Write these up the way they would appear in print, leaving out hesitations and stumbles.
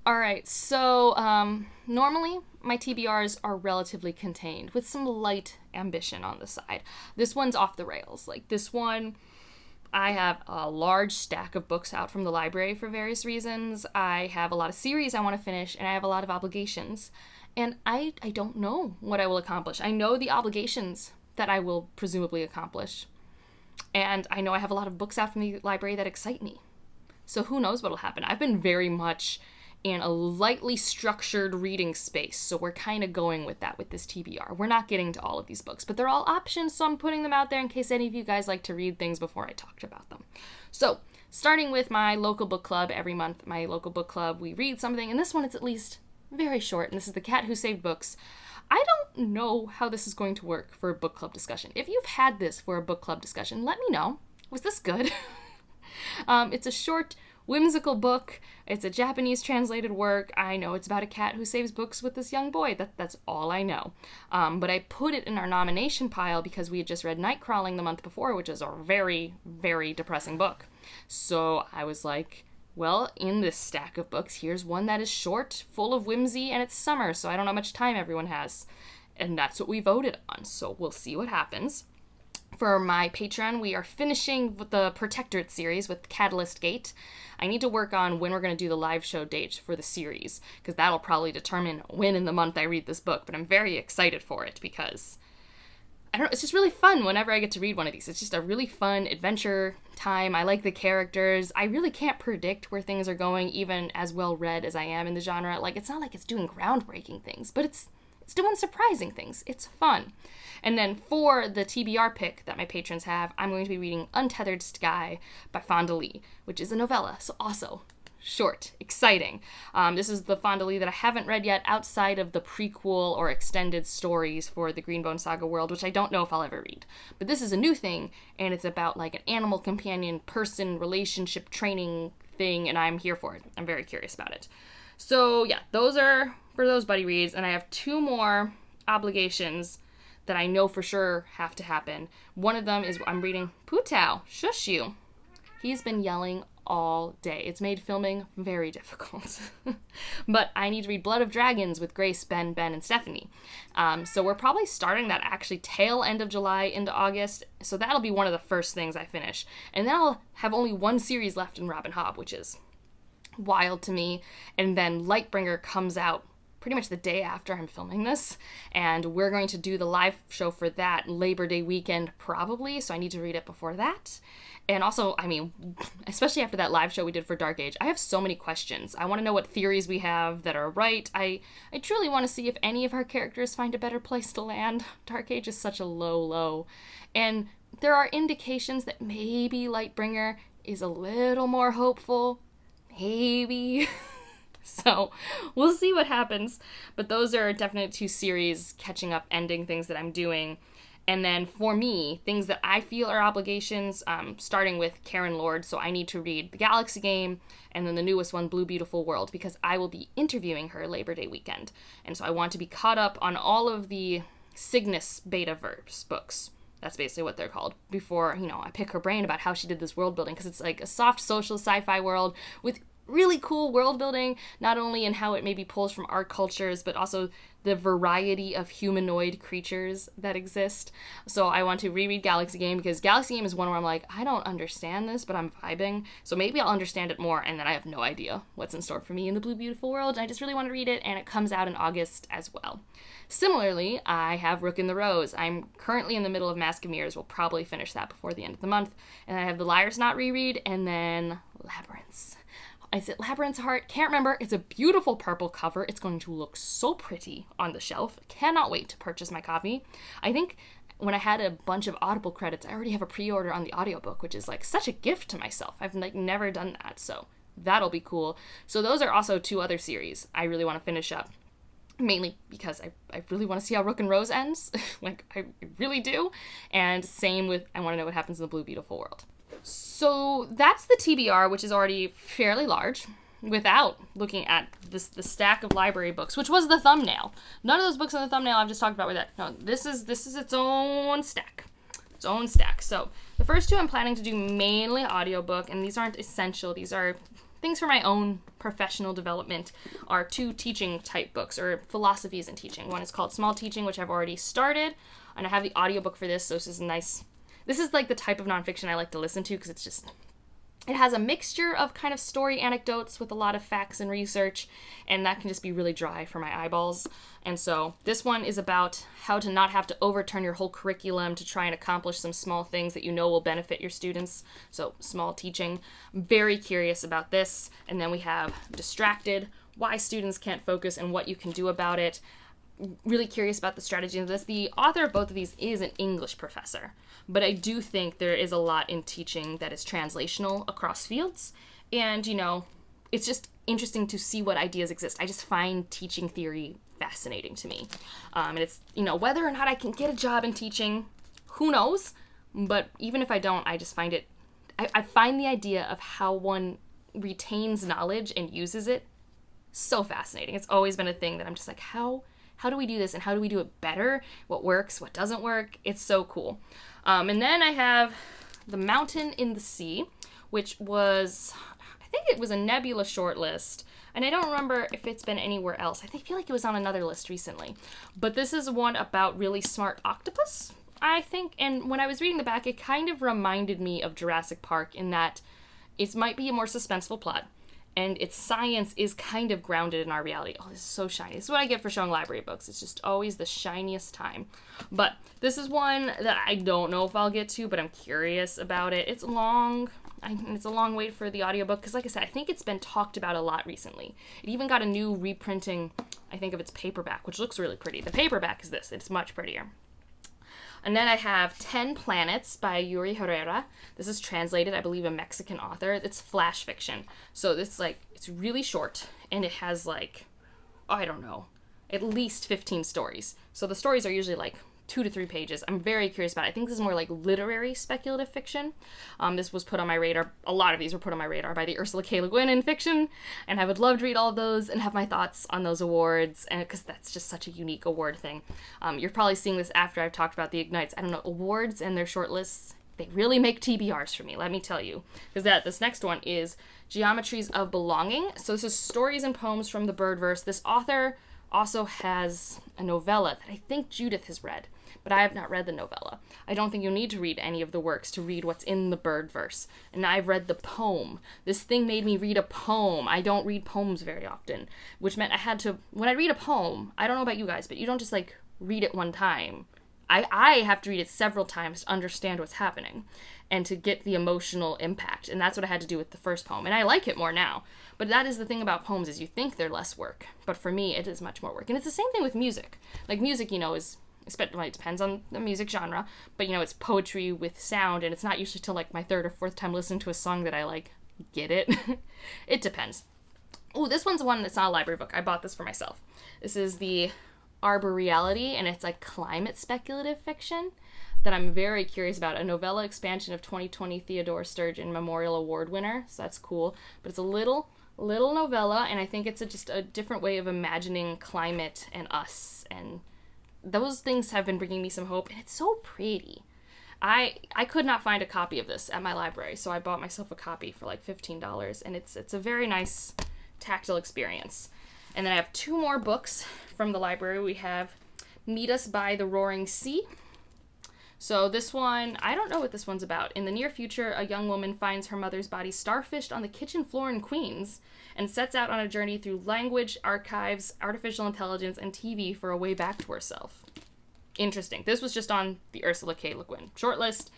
All right, so normally my TBRs are relatively contained with some light ambition on the side. This one's off the rails. Like this one, I have a large stack of books out from the library for various reasons. I have a lot of series I want to finish, and I have a lot of obligations. And I don't know what I will accomplish. I know the obligations that I will presumably accomplish. And I know I have a lot of books out from the library that excite me. So who knows what'll happen. I've been very much in a lightly structured reading space, so we're kind of going with that with this TBR. We're not getting to all of these books, but they're all options, so I'm putting them out there in case any of you guys like to read things before I talked about them. So, starting with my local book club, every month, my local book club, we read something, and this one is at least very short, and this is The Cat Who Saved Books. I don't know how this is going to work for a book club discussion. If you've had this for a book club discussion, let me know. Was this good? It's a short, whimsical book. It's a Japanese translated work. I know it's about a cat who saves books with this young boy. That's all I know. But I put it in our nomination pile because we had just read Nightcrawling the month before, which is a very, very depressing book. So I was like, well, in this stack of books, here's one that is short, full of whimsy, and it's summer, so I don't know how much time everyone has. And that's what we voted on, so we'll see what happens. For my Patreon, we are finishing the Protectorate series with Catalyst Gate. I need to work on when we're going to do the live show date for the series, because that'll probably determine when in the month I read this book, but I'm very excited for it because, I don't know, it's just really fun whenever I get to read one of these. It's just a really fun adventure time. I like the characters. I really can't predict where things are going, even as well read as I am in the genre. Like, it's not like it's doing groundbreaking things, but it's doing surprising things. It's fun. And then for the TBR pick that my patrons have, I'm going to be reading Untethered Sky by Fonda Lee, which is a novella, so also short, exciting. This is the Fonda Lee that I haven't read yet outside of the prequel or extended stories for the Greenbone Saga world, which I don't know if I'll ever read. But this is a new thing, and it's about like an animal companion person relationship training thing, and I'm here for it. I'm very curious about it. So yeah, those are for those buddy reads, and I have two more obligations that I know for sure have to happen. One of them is I'm reading Putao, Shush You. He's been yelling all day. It's made filming very difficult. But I need to read Blood of Dragons with Grace, Ben, and Stephanie. So we're probably starting that actually tail end of July into August. So that'll be one of the first things I finish. And then I'll have only one series left in Robin Hobb, which is wild to me. And then Lightbringer comes out pretty much the day after I'm filming this, and we're going to do the live show for that Labor Day weekend probably, so I need to read it before that. And also, I mean, especially after that live show we did for Dark Age, I have so many questions. I want to know what theories we have that are right. I truly want to see if any of our characters find a better place to land. Dark Age is such a low, and there are indications that maybe Lightbringer is a little more hopeful. Maybe. So we'll see what happens. But those are definitely two series, catching up, ending things that I'm doing. And then for me, things that I feel are obligations, starting with Karen Lord. So I need to read The Galaxy Game and then the newest one, Blue Beautiful World, because I will be interviewing her Labor Day weekend. And so I want to be caught up on all of the Cygnus Betaverse books. That's basically what they're called. Before, I pick her brain about how she did this world building, because it's like a soft social sci-fi world with really cool world building, not only in how it maybe pulls from our cultures, but also the variety of humanoid creatures that exist. So I want to reread Galaxy Game, because Galaxy Game is one where I'm like, I don't understand this, but I'm vibing. So maybe I'll understand it more, and then I have no idea what's in store for me in the Blue Beautiful World. I just really want to read it, and it comes out in August as well. Similarly, I have Rook in the Rose. I'm currently in the middle of Mask of Mirrors. We'll probably finish that before the end of the month. And I have The Liar's Knot reread, and then Labyrinths. Is it Labyrinth's Heart? Can't remember. It's a beautiful purple cover. It's going to look so pretty on the shelf. Cannot wait to purchase my copy. I think when I had a bunch of Audible credits, I already have a pre-order on the audiobook, which is like such a gift to myself. I've never done that, so that'll be cool. So those are also two other series I really want to finish up. Mainly because I really want to see how Rook and Rose ends. Like, I really do. And same with, I want to know what happens in the Blue Beautiful World. So that's the TBR, which is already fairly large, without looking at the stack of library books, which was the thumbnail. None of those books on the thumbnail I've just talked about were that. No, this is its own stack. Its own stack. So the first two I'm planning to do mainly audiobook, and these aren't essential. These are things for my own professional development are 2 teaching type books, or philosophies in teaching. One is called Small Teaching, which I've already started, and I have the audiobook for this, so this is nice. This is like the type of nonfiction I like to listen to because it has a mixture of kind of story anecdotes with a lot of facts and research, and that can just be really dry for my eyeballs. And so this one is about how to not have to overturn your whole curriculum to try and accomplish some small things that you know will benefit your students. So Small Teaching. Very curious about this. And then we have Distracted, Why Students Can't Focus and What You Can Do About It. Really curious about the strategy of this. The author of both of these is an English professor, but I do think there is a lot in teaching that is translational across fields, and it's just interesting to see what ideas exist. I just find teaching theory fascinating to me, and it's whether or not I can get a job in teaching, who knows, but even if I don't, I just find I find the idea of how one retains knowledge and uses it so fascinating. It's always been a thing that I'm just like, how do we do this, and how do we do it better? What works? What doesn't work? It's so cool. And then I have The Mountain in the Sea, which was, I think it was a Nebula shortlist, and I don't remember if it's been anywhere else. I feel like it was on another list recently. But this is one about really smart octopus, I think. And when I was reading the back, it kind of reminded me of Jurassic Park in that it might be a more suspenseful plot, and its science is kind of grounded in our reality. Oh, this is so shiny. This is what I get for showing library books. It's just always the shiniest time. But this is one that I don't know if I'll get to, but I'm curious about it. It's long. It's a long wait for the audiobook because, like I said, I think it's been talked about a lot recently. It even got a new reprinting, I think, of its paperback, which looks really pretty. The paperback is this. It's much prettier. And then I have 10 Planets by Yuri Herrera. This is translated, I believe, a Mexican author. It's flash fiction. So it's really short, and it has at least 15 stories. So the stories are usually 2 to 3 pages. I'm very curious about it. I think this is more like literary speculative fiction. This was put on my radar. A lot of these were put on my radar by the Ursula K. Le Guin in fiction, and I would love to read all of those and have my thoughts on those awards, and because that's just such a unique award thing. You're probably seeing this after I've talked about the Ignites. Awards and their shortlists, they really make TBRs for me, let me tell you. Because this next one is Geometries of Belonging. So this is stories and poems from the Birdverse. This author also has a novella that I think Judith has read, but I have not read the novella. I don't think you need to read any of the works to read what's in the Birdverse. And I've read the poem. This thing made me read a poem. I don't read poems very often, which meant I had to, when I read a poem, I don't know about you guys, but you don't just read it one time. I have to read it several times to understand what's happening and to get the emotional impact. And that's what I had to do with the first poem. And I like it more now. But that is the thing about poems, is you think they're less work. But for me, it is much more work. And it's the same thing with music. Music, is, it depends on the music genre, but it's poetry with sound, and it's not usually till my 3rd or 4th time listening to a song that I get it. It depends. Oh, this one's one that's not a library book. I bought this for myself. This is the Arboreality, and it's climate speculative fiction that I'm very curious about. A novella expansion of 2020 Theodore Sturgeon Memorial Award winner, so that's cool. But it's a little novella, and I think it's just a different way of imagining climate and us, and those things have been bringing me some hope, and it's so pretty. I could not find a copy of this at my library, so I bought myself a copy for $15, and it's a very nice tactile experience. And then I have 2 more books from the library. We have Meet Us by the Roaring Sea. So this one, I don't know what this one's about. In the near future, a young woman finds her mother's body starfished on the kitchen floor in Queens and sets out on a journey through language, archives, artificial intelligence, and TV for a way back to herself. Interesting. This was just on the Ursula K. Le Guin shortlist,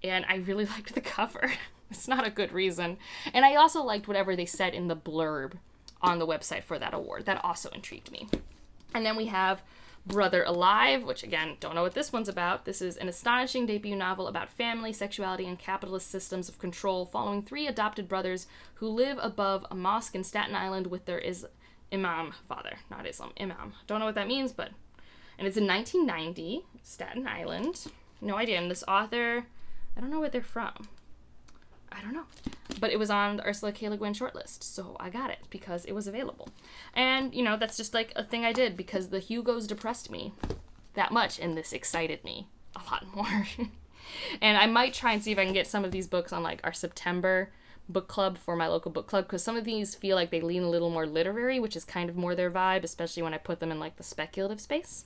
and I really liked the cover. It's not a good reason. And I also liked whatever they said in the blurb on the website for that award. That also intrigued me. And then we have Brother Alive, which again, don't know what this one's about. This is an astonishing debut novel about family, sexuality, and capitalist systems of control following 3 adopted brothers who live above a mosque in Staten Island with their imam father. Not Islam, imam. Don't know what that means, but... And it's in 1990, Staten Island. No idea. And this author, I don't know where they're from. I don't know. But it was on the Ursula K. Le Guin shortlist, so I got it because it was available. And, that's just a thing I did because the Hugos depressed me that much, and this excited me a lot more. And I might try and see if I can get some of these books on, our September book club for my local book club, because some of these feel like they lean a little more literary, which is kind of more their vibe, especially when I put them in like the speculative space.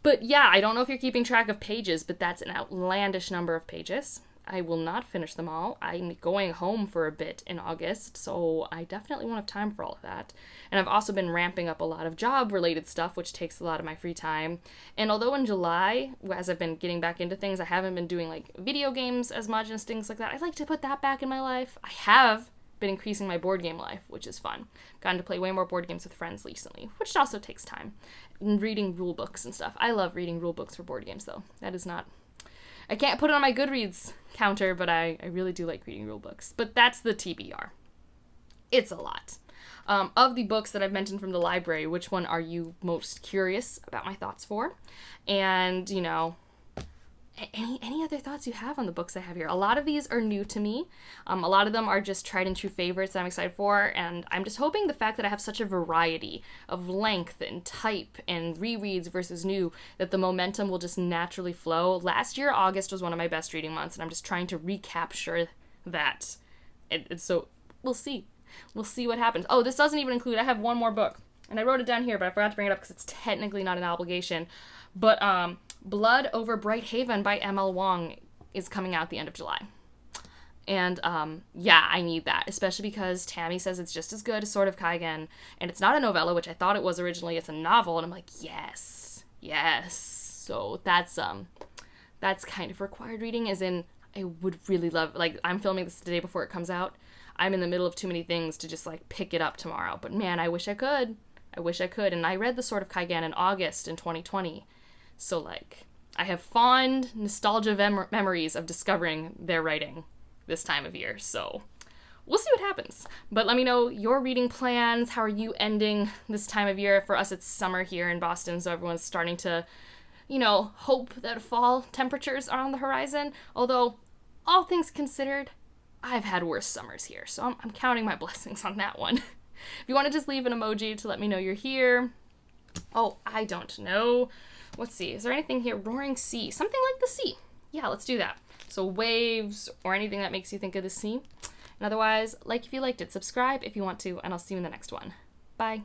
But yeah, I don't know if you're keeping track of pages, but that's an outlandish number of pages. I will not finish them all. I'm going home for a bit in August, so I definitely won't have time for all of that. And I've also been ramping up a lot of job-related stuff, which takes a lot of my free time. And although in July, as I've been getting back into things, I haven't been doing like video games as much and things like that. I'd like to put that back in my life. I have been increasing my board game life, which is fun. Gotten to play way more board games with friends recently, which also takes time. And reading rule books and stuff. I love reading rule books for board games, though. That is not... I can't put it on my Goodreads counter, but I really do like reading rule books. But that's the TBR. It's a lot. Of the books that I've mentioned from the library, which one are you most curious about my thoughts for? And, you know, any other thoughts you have on the books I have here? A lot of these are new to me. A lot of them are just tried and true favorites that I'm excited for, and I'm just hoping the fact that I have such a variety of length and type and rereads versus new, that the momentum will just naturally flow. Last year, August was one of my best reading months, and I'm just trying to recapture that. So we'll see. We'll see what happens. Oh, this doesn't even include, I have one more book, and I wrote it down here, but I forgot to bring it up because it's technically not an obligation. But Blood Over Bright Haven by M.L. Wong is coming out at the end of July. And yeah, I need that, especially because Tammy says it's just as good as Sword of Kaigen, and it's not a novella, which I thought it was originally. It's a novel, and I'm like, yes. So that's kind of required reading, as in I would really love, like, I'm filming this the day before it comes out. I'm in the middle of too many things to just like pick it up tomorrow, but man, I wish I could. And I read The Sword of Kaigen in August in 2020. So, like, I have fond nostalgia memories of discovering their writing this time of year. So, we'll see what happens. But let me know your reading plans. How are you ending this time of year? For us, it's summer here in Boston, so everyone's starting to, you know, hope that fall temperatures are on the horizon. Although, all things considered, I've had worse summers here. So, I'm counting my blessings on that one. If you want to just leave an emoji to let me know you're here. Oh, I don't know. Let's see. Is there anything here? Roaring sea. Something like the sea. Yeah, let's do that. So waves or anything that makes you think of the sea. And otherwise, like if you liked it, subscribe if you want to, and I'll see you in the next one. Bye.